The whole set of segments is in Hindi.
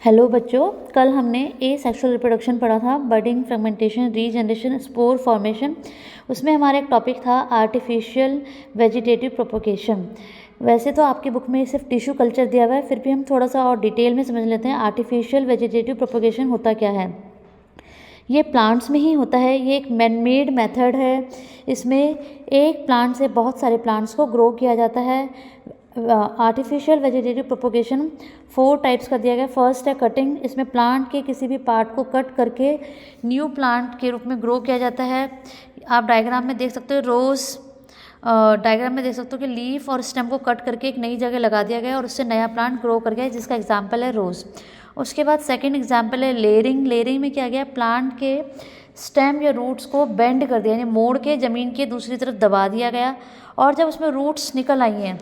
हेलो बच्चों, कल हमने सेक्सुअल रिप्रोडक्शन पढ़ा था। Budding, fragmentation, regeneration, spore formation. उसमें हमारा एक टॉपिक था आर्टिफिशियल वेजिटेटिव प्रोपोगेशन। वैसे तो आपकी बुक में सिर्फ टिश्यू कल्चर दिया हुआ है, फिर भी हम थोड़ा सा और डिटेल में समझ लेते हैं आर्टिफिशियल वेजिटेटिव प्रोपोगेशन होता क्या है। ये प्लांट्स में ही होता है। ये एक मैन मेड मेथड है। इसमें एक प्लांट से बहुत सारे प्लांट्स को ग्रो किया जाता है। आर्टिफिशियल वेजिटेटिव प्रोपोगेशन 4 टाइप्स का दिया गया। फर्स्ट है कटिंग। इसमें प्लांट के किसी भी पार्ट को कट करके न्यू प्लांट के रूप में ग्रो किया जाता है। आप डायग्राम में देख सकते हो रोज़ डायग्राम में देख सकते हो कि लीफ और स्टेम को कट करके एक नई जगह लगा दिया गया और उससे नया प्लांट ग्रो कर गया, जिसका एग्जाम्पल है रोज़। उसके बाद सेकेंड एग्जाम्पल है लेयरिंग। लेयरिंग में क्या गया, प्लांट के स्टेम या रूट्स को बेंड कर दिया, यानी मोड़ के ज़मीन के दूसरी तरफ दबा दिया गया, और जब उसमें रूट्स निकल आई हैं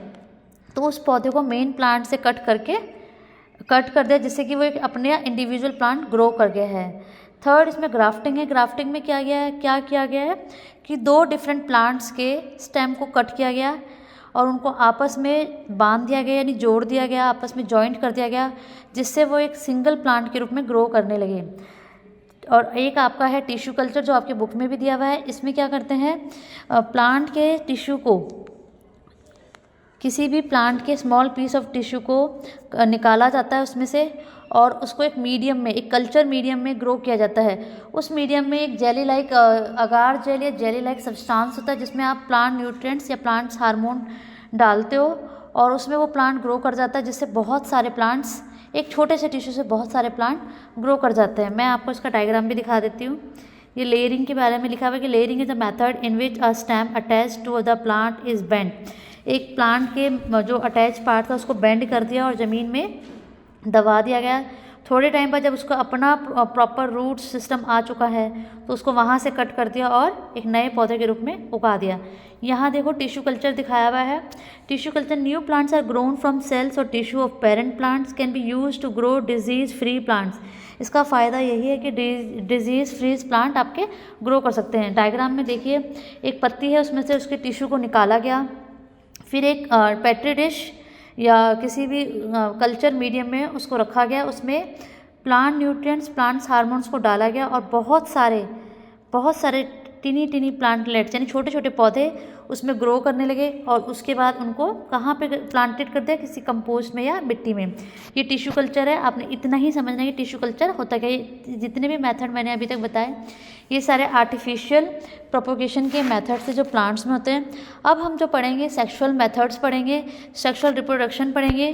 तो उस पौधे को मेन प्लांट से कट कर दिया, जिससे कि वो एक अपने इंडिविजुअल प्लांट ग्रो कर गया है। थर्ड इसमें ग्राफ्टिंग है। ग्राफ्टिंग में क्या किया गया है कि 2 डिफरेंट प्लांट्स के स्टेम को कट किया गया और उनको आपस में बांध दिया गया, यानी जोड़ दिया गया, आपस में जॉइंट कर दिया गया, जिससे वो एक सिंगल प्लांट के रूप में ग्रो करने लगे। और एक आपका है टिश्यू कल्चर, जो आपके बुक में भी दिया हुआ है। इसमें क्या करते हैं, प्लांट के टिश्यू को, किसी भी प्लांट के स्मॉल पीस ऑफ टिश्यू को निकाला जाता है उसमें से, और उसको एक मीडियम में, एक कल्चर मीडियम में ग्रो किया जाता है। उस मीडियम में एक जेली लाइक अगार जेल या जेली लाइक सब्सटेंस होता है, जिसमें आप प्लांट न्यूट्रिएंट्स या प्लांट्स हार्मोन डालते हो, और उसमें वो प्लांट ग्रो कर जाता है, जिससे बहुत सारे प्लांट्स, एक छोटे से टिश्यू से बहुत सारे प्लांट ग्रो कर जाते हैं। मैं आपको इसका डायग्राम भी दिखा देती हूँ। ये लेयरिंग के बारे में लिखा हुआ है कि layering is a method in which a stem attach to the plant is bend. एक प्लांट के जो अटैच पार्ट था उसको बेंड कर दिया और ज़मीन में दबा दिया गया। थोड़े टाइम बाद जब उसका अपना प्रॉपर रूट सिस्टम आ चुका है तो उसको वहाँ से कट कर दिया और एक नए पौधे के रूप में उगा दिया। यहाँ देखो टिश्यू कल्चर दिखाया हुआ है। Tissue culture, new plants are grown from cells और tissue of parent plants, can be use to grow disease free plants. इसका फ़ायदा यही है कि डिजीज़ फ्री प्लांट आपके ग्रो कर सकते हैं। डायग्राम में देखिए, एक पत्ती है, उसमें से उसके टिश्यू को निकाला गया, फिर एक पेट्री डिश या किसी भी कल्चर मीडियम में उसको रखा गया, उसमें प्लांट न्यूट्रिएंट्स, प्लांट्स हार्मोन्स को डाला गया, और बहुत सारे टिनी प्लांटलेट्स, यानी छोटे छोटे पौधे उसमें ग्रो करने लगे। और उसके बाद उनको कहाँ पे प्लांटेड कर दिया, किसी कंपोस्ट में या मिट्टी में। ये टिश्यू कल्चर है। आपने इतना ही समझना है कि टिश्यू कल्चर होता क्या है। जितने भी मेथड मैंने अभी तक बताए, ये सारे आर्टिफिशियल प्रोपोगेशन के मेथड्स है जो प्लांट्स में होते हैं। अब हम जो पढ़ेंगे सेक्सुअल मेथड्स पढ़ेंगे, सेक्सुअल रिप्रोडक्शन पढ़ेंगे।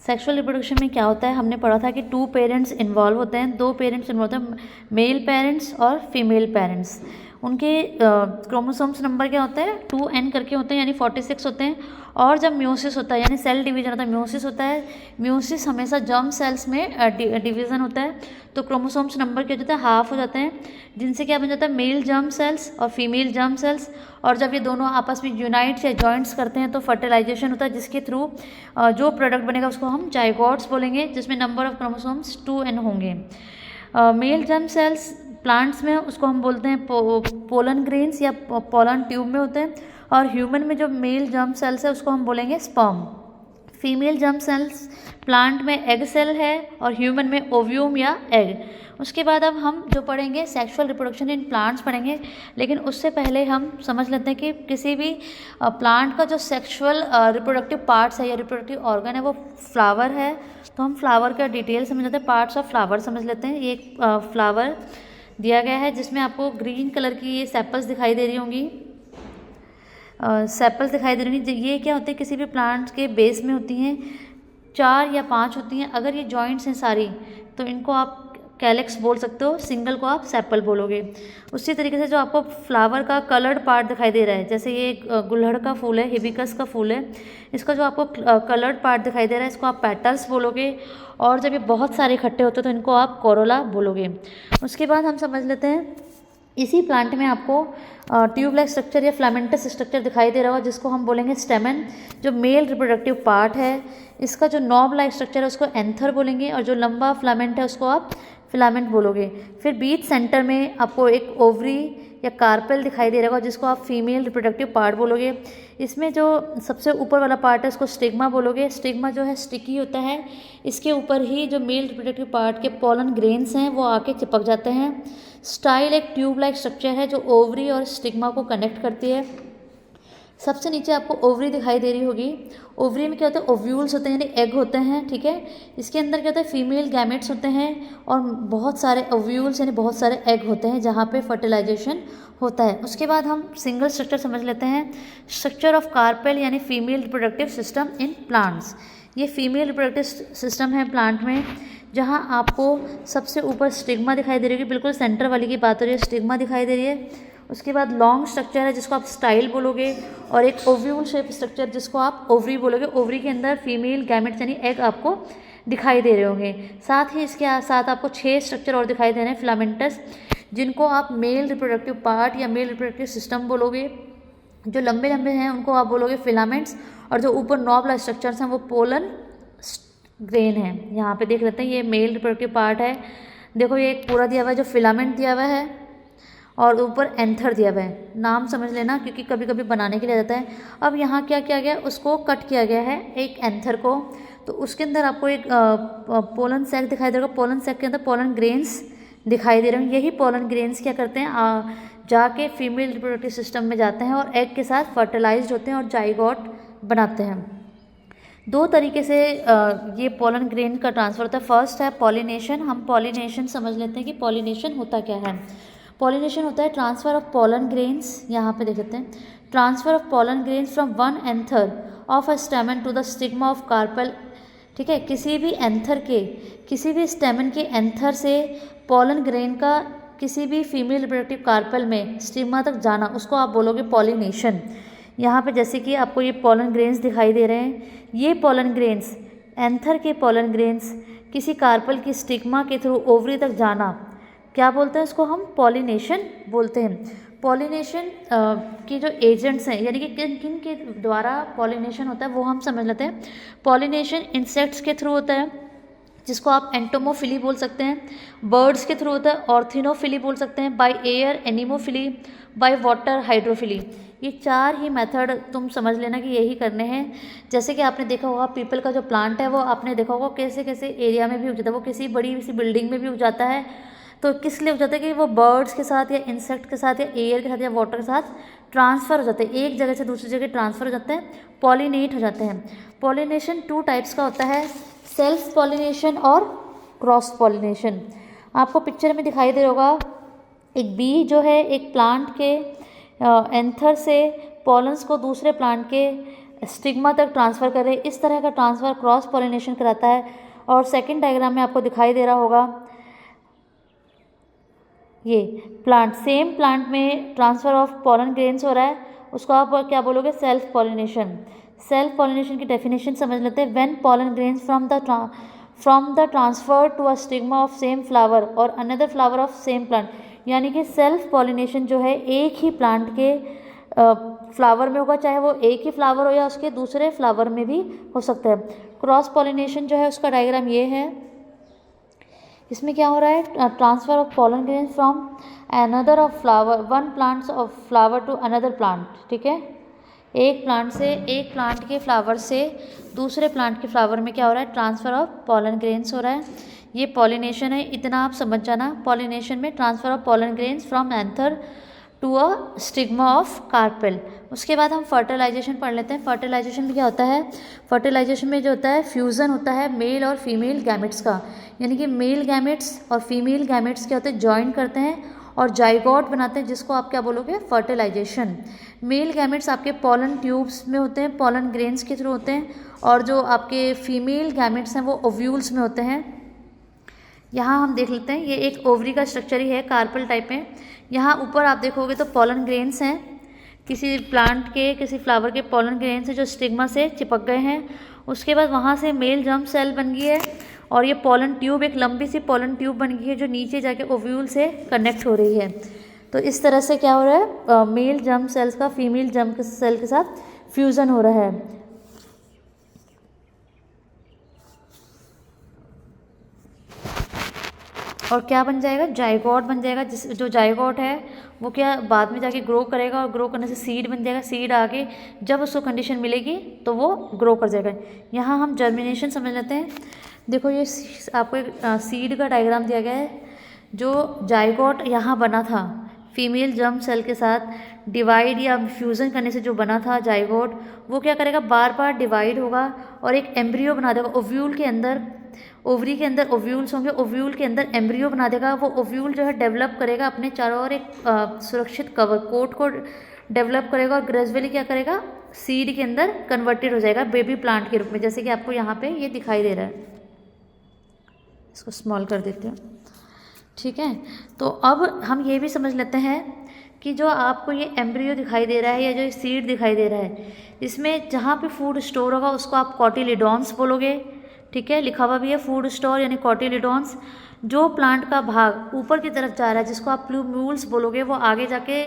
सेक्सुअल रिप्रोडक्शन में क्या होता है, हमने पढ़ा था कि 2 पेरेंट्स इन्वॉल्व होते हैं, 2 पेरेंट्स इन्वॉल्व होते हैं, मेल पेरेंट्स और फीमेल पेरेंट्स। उनके क्रोमोसोम्स नंबर क्या होता है, 2n करके होते हैं, यानी 46 होते हैं। और जब म्यूसिस होता है, यानी सेल डिवीजन होता है, म्यूसिस होता है, म्यूसिस हमेशा जर्म सेल्स में डिवीजन होता है, तो क्रोमोसोम्स नंबर क्या हो जाता है, हाफ हो जाते हैं, जिनसे क्या बन जाता है, मेल जर्म सेल्स और फीमेल जर्म सेल्स। और जब ये दोनों आपस में यूनाइट्स या जॉइंट्स करते हैं तो फर्टिलाइजेशन होता है, जिसके थ्रू जो प्रोडक्ट बनेगा उसको हम जाइगोट्स बोलेंगे, जिसमें नंबर ऑफ क्रोमोसोम्स 2n होंगे। मेल जर्म सेल्स प्लांट्स में उसको हम बोलते हैं पोलन ग्रेन्स या पोलन ट्यूब में होते हैं, और ह्यूमन में जो मेल जर्म सेल्स है उसको हम बोलेंगे sperm. Female germ cells plant में एग सेल है और ह्यूमन में ओव्यूम या एग। उसके बाद अब हम जो पढ़ेंगे सेक्सुअल रिप्रोडक्शन इन प्लांट्स पढ़ेंगे, लेकिन उससे पहले हम समझ लेते हैं कि किसी भी प्लांट का जो सेक्सुअल रिप्रोडक्टिव पार्ट्स है या रिप्रोडक्टिव ऑर्गन है वो फ्लावर है। तो हम फ्लावर का डिटेल समझ लेते हैं, पार्ट्स ऑफ फ्लावर समझ लेते हैं। ये एक फ्लावर दिया गया है जिसमें आपको ग्रीन कलर की ये सेपल्स दिखाई दे रही होंगी, सेपल्स दिखाई दे रही होंगी। ये क्या होते हैं, किसी भी प्लांट के बेस में होती हैं, 4 या 5 होती हैं। अगर ये जॉइंट्स हैं सारी तो इनको आप कैलेक्स बोल सकते हो, सिंगल को आप सेपल बोलोगे। उसी तरीके से जो आपको फ्लावर का कलर्ड पार्ट दिखाई दे रहा है, जैसे ये गुलहड़ का फूल है, हिबिस्कस का फूल है, इसका जो आपको कलर्ड पार्ट दिखाई दे रहा है इसको आप पेटल्स बोलोगे, और जब ये बहुत सारे इकट्ठे होते हैं तो इनको आप कोरोला बोलोगे। उसके बाद हम समझ लेते हैं, इसी प्लांट में आपको ट्यूब लाइक स्ट्रक्चर या फ्लामेंटस स्ट्रक्चर दिखाई दे रहा होगा, जिसको हम बोलेंगे स्टेमन, जो मेल रिप्रोडक्टिव पार्ट है। इसका जो नॉब लाइक स्ट्रक्चर है उसको एंथर बोलेंगे, और जो लंबा फिलामेंट है उसको आप फिलामेंट बोलोगे। फिर बीच सेंटर में आपको एक ओवरी या कार्पेल दिखाई दे रहा होगा, जिसको आप फीमेल रिप्रोडक्टिव पार्ट बोलोगे। इसमें जो सबसे ऊपर वाला पार्ट है उसको स्टिग्मा बोलोगे। स्टिग्मा जो है स्टिकी होता है, इसके ऊपर ही जो मेल रिप्रोडक्टिव पार्ट के पोलन ग्रेन्स हैं वो आके चिपक जाते हैं। स्टाइल एक ट्यूब लाइक स्ट्रक्चर है जो ओवरी और स्टिग्मा को कनेक्ट करती है। सबसे नीचे आपको ओवरी दिखाई दे रही होगी। ओवरी में क्या होता है, ओव्यूल्स होते हैं यानी एग होते हैं, ठीक है। इसके अंदर क्या होता है, फीमेल गैमेट्स होते हैं और बहुत सारे ओव्यूल्स यानी बहुत सारे एग होते हैं जहाँ पे फर्टिलाइजेशन होता है। उसके बाद हम सिंगल स्ट्रक्चर समझ लेते हैं। स्ट्रक्चर ऑफ कार्पेल यानी female reproductive system in plants. ये फीमेल रिप्रोडक्टिव सिस्टम है प्लांट में, जहाँ आपको सबसे ऊपर स्टिग्मा दिखाई दे रही है, बिल्कुल सेंटर वाली की बात हो रही है, स्टिग्मा दिखाई दे रही है। उसके बाद लॉन्ग स्ट्रक्चर है जिसको आप स्टाइल बोलोगे, और एक ओव्यूल शेप स्ट्रक्चर जिसको आप ओवरी बोलोगे। ओवरी के अंदर फीमेल गैमेट्स यानी एग आपको दिखाई दे रहे होंगे। साथ ही इसके साथ आपको 6 स्ट्रक्चर और दिखाई दे रहे हैं फिलामेंटस, जिनको आप मेल रिप्रोडक्टिव पार्ट या मेल रिप्रोडक्टिव सिस्टम बोलोगे। जो लंबे लंबे हैं उनको आप बोलोगे फिलामेंट्स, और जो ऊपर नॉब स्ट्रक्चर्स हैं वो पोलन ग्रेन है। यहाँ पे देख लेते हैं, ये मेल रिप्रोडक्टिव पार्ट है। देखो ये एक पूरा दिया हुआ है जो फिलामेंट दिया हुआ है, और ऊपर एंथर दिया हुआ है। नाम समझ लेना क्योंकि कभी कभी बनाने के लिए जाता है। अब यहाँ क्या किया गया, उसको कट किया गया है एक एंथर को, तो उसके अंदर आपको एक पोलन सैक दिखाई दे रहा है। पोलन सैक के अंदर पोलन ग्रेन्स दिखाई दे रहे हैं। यही पोलन ग्रेन्स क्या करते हैं, जाके फीमेल रिप्रोडक्टिव सिस्टम में जाते हैं और एग के साथ फर्टिलाइज्ड होते हैं और जाइगोट बनाते हैं। 2 तरीके से ये पोलन ग्रेन का ट्रांसफर होता है। फर्स्ट है पॉलिनेशन। हम पॉलिनेशन समझ लेते हैं कि पॉलिनेशन होता क्या है। पॉलिनेशन होता है ट्रांसफर ऑफ पोलन ग्रेन्स, यहाँ पे देख लेते हैं, transfer of pollen grains from one anther of a stamen to the stigma of carpel, ठीक है। किसी भी एंथर के, किसी भी स्टेमन के एंथर से पोलन ग्रेन का किसी भी फीमेल रिप्रोडक्टिव कार्पेल में स्टिग्मा तक जाना, उसको आप बोलोगे पॉलिनेशन। यहाँ पे जैसे कि आपको ये पोलन ग्रेन्स दिखाई दे रहे हैं, ये पोलन ग्रेन्स, एंथर के पोलन ग्रेन्स किसी कार्पेल की स्टिग्मा के थ्रू ओवरी तक जाना, क्या बोलते हैं उसको हम पॉलिनेशन बोलते हैं। पॉलिनेशन के जो एजेंट्स हैं यानी कि किन किन के द्वारा पॉलिनेशन होता है वो हम समझ लेते हैं। पॉलिनेशन इंसेक्ट्स के थ्रू होता है, जिसको आप एंटोमोफिली बोल सकते हैं। बर्ड्स के थ्रू होता है, ऑर्थिनोफिली बोल सकते हैं। By air anemophily, by water hydrophily. ये 4 ही मेथड तुम समझ लेना कि यही करने हैं। जैसे कि आपने देखा होगा पीपल का जो प्लांट है वो आपने देखा होगा कैसे कैसे एरिया में भी उग जाता है, वो किसी बड़ी सी बिल्डिंग में भी उग जाता है। तो किस लिए हो जाता है कि वो बर्ड्स के साथ या इंसेक्ट के साथ या एयर के साथ या वाटर के साथ ट्रांसफ़र हो जाते हैं, एक जगह से दूसरी जगह ट्रांसफ़र हो जाते हैं, पॉलिनेट हो जाते हैं। पॉलिनेशन 2 टाइप्स का होता है, सेल्फ पॉलिनेशन और क्रॉस पॉलिनेशन। आपको पिक्चर में दिखाई दे होगा एक बी जो है एक प्लांट के एंथर से पॉलन्स को दूसरे प्लांट के स्टिग्मा तक ट्रांसफ़र करे, इस तरह का ट्रांसफ़र क्रॉस पॉलिनेशन कराता है। और सेकंड डायग्राम में आपको दिखाई दे रहा होगा ये प्लांट, सेम प्लांट में ट्रांसफ़र ऑफ पोलन ग्रेन्स हो रहा है, उसको आप क्या बोलोगे, सेल्फ पॉलिनेशन। सेल्फ पॉलिनेशन की डेफिनेशन समझ लेते हैं। When pollen grains from the transfer to a stigma of same flower और another flower of same plant, यानी कि सेल्फ पॉलिनेशन जो है एक ही प्लांट के फ्लावर में होगा, चाहे वो एक ही फ्लावर हो या उसके दूसरे फ्लावर में भी हो सकता है। क्रॉस पॉलिनेशन जो है उसका डायग्राम ये है। इसमें क्या हो रहा है, transfer of pollen grain from another of flower, one plants of flower to another plant, ठीक है। एक प्लांट से, एक प्लांट के फ्लावर से दूसरे प्लांट के फ्लावर में क्या हो रहा है, ट्रांसफ़र ऑफ पोलन ग्रेन्स हो रहा है। ये पॉलिनेशन है, इतना आप समझ जाना। पॉलिनेशन में transfer of pollen grains from anther to a stigma of carpel. उसके बाद हम फर्टिलाइजेशन पढ़ लेते हैं। फर्टिलाइजेशन में क्या होता है, फर्टिलाइजेशन में जो होता है फ्यूज़न होता है मेल और फीमेल गैमेट्स का, यानी कि मेल गैमेट्स और फीमेल गैमेट्स क्या होते हैं, जॉइन करते हैं और जाइगोट बनाते हैं, जिसको आप क्या बोलोगे, फर्टिलाइजेशन। मेल गैमेट्स आपके पोलन ट्यूब्स में होते हैं, पोलन ग्रेन्स के थ्रू होते हैं, और जो आपके फीमेल गैमेट्स हैं वो ओव्यूल्स में होते हैं। यहाँ हम देख लेते हैं, ये एक ओवरी का स्ट्रक्चर ही है, कार्पेल टाइप में। यहाँ ऊपर आप देखोगे तो पोलन ग्रेन्स हैं, किसी प्लांट के, किसी फ्लावर के पोलन ग्रेन्स हैं जो स्टिग्मा से चिपक गए हैं। उसके बाद वहाँ से मेल जर्म सेल बन गई है, और ये पोलन ट्यूब, एक लंबी सी पोलन ट्यूब बन गई है जो नीचे जाके ओव्यूल से कनेक्ट हो रही है। तो इस तरह से क्या हो रहा है, मेल जर्म सेल्स का फीमेल जर्म सेल के साथ फ्यूज़न हो रहा है। और क्या बन जाएगा, जाइगोट बन जाएगा। जो जाइगोट है वो क्या बाद में जाके ग्रो करेगा और ग्रो करने से सीड बन जाएगा। सीड आगे जब उसको कंडीशन मिलेगी तो वो ग्रो कर जाएगा। यहाँ हम जर्मिनेशन समझ लेते हैं। देखो ये आपको एक सीड का डायग्राम दिया गया है। जो जाइगोट यहाँ बना था फीमेल जर्म सेल के साथ डिवाइड या फ्यूज़न करने से जो बना था जाइगोट, वो क्या करेगा, बार बार डिवाइड होगा और एक एम्ब्रियो बना देगा। ओव्यूल के अंदर, ओवरी के अंदर ओव्यूल्स होंगे, ओव्यूल के अंदर एम्ब्रियो बना देगा। वो ओव्यूल जो है डेवलप करेगा अपने चारों ओर एक सुरक्षित कवर कोट को डेवलप करेगा और ग्रेजुअली क्या करेगा, सीड के अंदर कन्वर्टेड हो जाएगा बेबी प्लांट के रूप में, जैसे कि आपको यहाँ पे ये दिखाई दे रहा है। इसको स्मॉल कर देते हैं, ठीक है। तो अब हम ये भी समझ लेते हैं कि जो आपको ये एम्ब्रियो दिखाई दे रहा है या जो सीड दिखाई दे रहा है, इसमें जहाँ पे फूड स्टोर होगा उसको आप कॉटिलिडॉन्स बोलोगे, ठीक है। लिखा हुआ भी है फूड स्टोर यानी कॉटिलिडॉन्स। जो प्लांट का भाग ऊपर की तरफ जा रहा है जिसको आप प्लूम्यूल्स बोलोगे, वो आगे जाके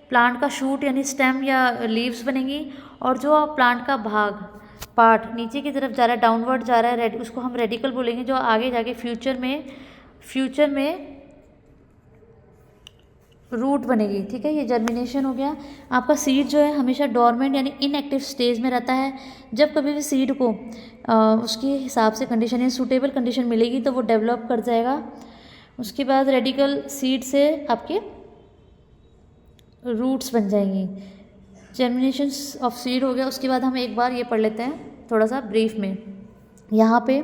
प्लांट का शूट यानी स्टेम या लीव्स बनेंगी। और जो प्लांट का भाग पार्ट नीचे की तरफ जा रहा है, डाउनवर्ड जा रहा है, उसको हम रेडिकल बोलेंगे, जो आगे जाके फ्यूचर में रूट बनेगी, ठीक है। ये जर्मिनेशन हो गया। आपका सीड जो है हमेशा डोरमेंट यानी इनएक्टिव स्टेज में रहता है। जब कभी भी सीड को उसके हिसाब से कंडीशन या सूटेबल कंडीशन मिलेगी तो वो डेवलप कर जाएगा। उसके बाद रेडिकल सीड से आपके रूट्स बन जाएंगी। जर्मिनेशन ऑफ सीड हो गया। उसके बाद हम एक बार ये पढ़ लेते हैं थोड़ा सा ब्रीफ में। यहाँ पे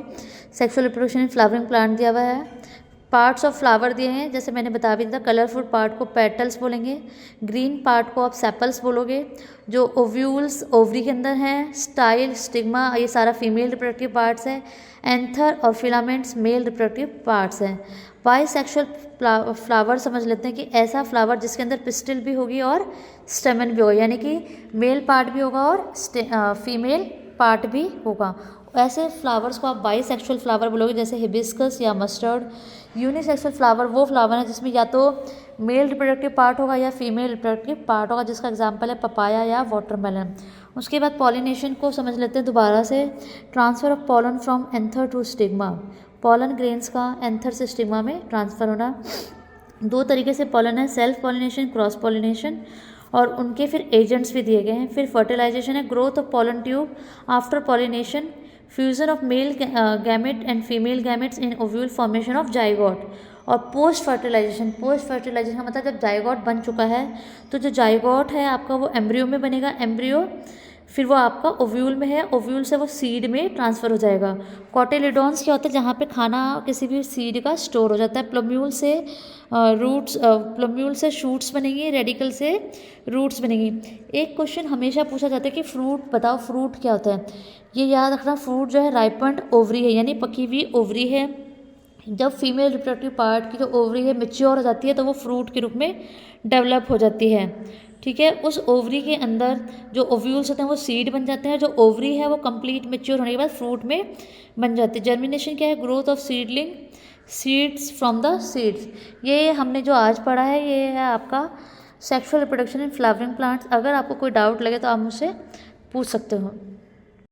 sexual reproduction in flowering plant दिया हुआ है। पार्ट्स ऑफ फ्लावर दिए हैं, जैसे मैंने बता भी दिया। कलरफुल पार्ट को पेटल्स बोलेंगे, ग्रीन पार्ट को आप सेपल्स बोलोगे। जो ओव्यूल्स ओवरी के अंदर हैं, स्टाइल, स्टिग्मा, ये सारा फीमेल रिप्रोडक्टिव पार्ट्स है। एंथर और फिलामेंट्स मेल रिप्रोडक्टिव पार्ट्स हैं। बाइसेक्सुअल फ्लावर समझ लेते हैं कि ऐसा फ्लावर जिसके अंदर पिस्टिल भी होगी और स्टेमन भी होगा, यानी कि मेल पार्ट भी होगा और फीमेल पार्ट भी होगा। ऐसे फ्लावर्स को आप बाइसेक्सुअल फ्लावर बोलोगे, जैसे हिबिस्कस या मस्टर्ड। यूनिसेक्सुअल फ्लावर वो फ्लावर है जिसमें या तो मेल रिप्रोडक्टिव पार्ट होगा या फीमेल रिप्रोडक्टिव पार्ट होगा, जिसका एग्जांपल है पपाया या वाटरमेलन। उसके बाद पॉलिनेशन को समझ लेते हैं दोबारा से। Transfer of pollen from anther to stigma, pollen grains का एंथर से स्टिग्मा में ट्रांसफ़र होना। दो तरीके से पॉलन है, सेल्फ पॉलिनेशन, क्रॉस पॉलिनेशन, और उनके फिर एजेंट्स भी दिए गए हैं। फिर फर्टिलाइजेशन है, growth of pollen tube after pollination, fusion of male gamete and female gametes in ovule, formation of zygote. और पोस्ट फर्टिलाइजेशन का मतलब जब जाइगोट बन चुका है तो जो जाइगोट है आपका वो एम्ब्रियो में बनेगा। एम्ब्रियो फिर वो आपका ओव्यूल में है, ओव्यूल से वो सीड में ट्रांसफ़र हो जाएगा। कॉटिलिडॉन्स क्या होता है, जहाँ पे खाना किसी भी सीड का स्टोर हो जाता है। प्लम्यूल से शूट्स बनेंगी, रेडिकल से रूट्स बनेंगी। एक क्वेश्चन हमेशा पूछा जाता है कि फ्रूट बताओ, फ्रूट क्या होता है। ये याद रखना, फ्रूट जो है राइपन्ड ओवरी है, यानी पकी हुई ओवरी है। जब फीमेल रिप्रोडक्टिव पार्ट की जो ओवरी है मैच्योर हो जाती है तो वो फ्रूट के रूप में डेवलप हो जाती है, ठीक है। उस ओवरी के अंदर जो ओव्यूल्स होते हैं वो सीड बन जाते हैं। जो ओवरी है वो कंप्लीट मैच्योर होने के बाद फ्रूट में बन जाती है। जर्मिनेशन क्या है, growth of seedling, seeds from the seeds. ये हमने जो आज पढ़ा है ये है आपका sexual reproduction in flowering plants. अगर आपको कोई डाउट लगे तो आप मुझसे पूछ सकते हो।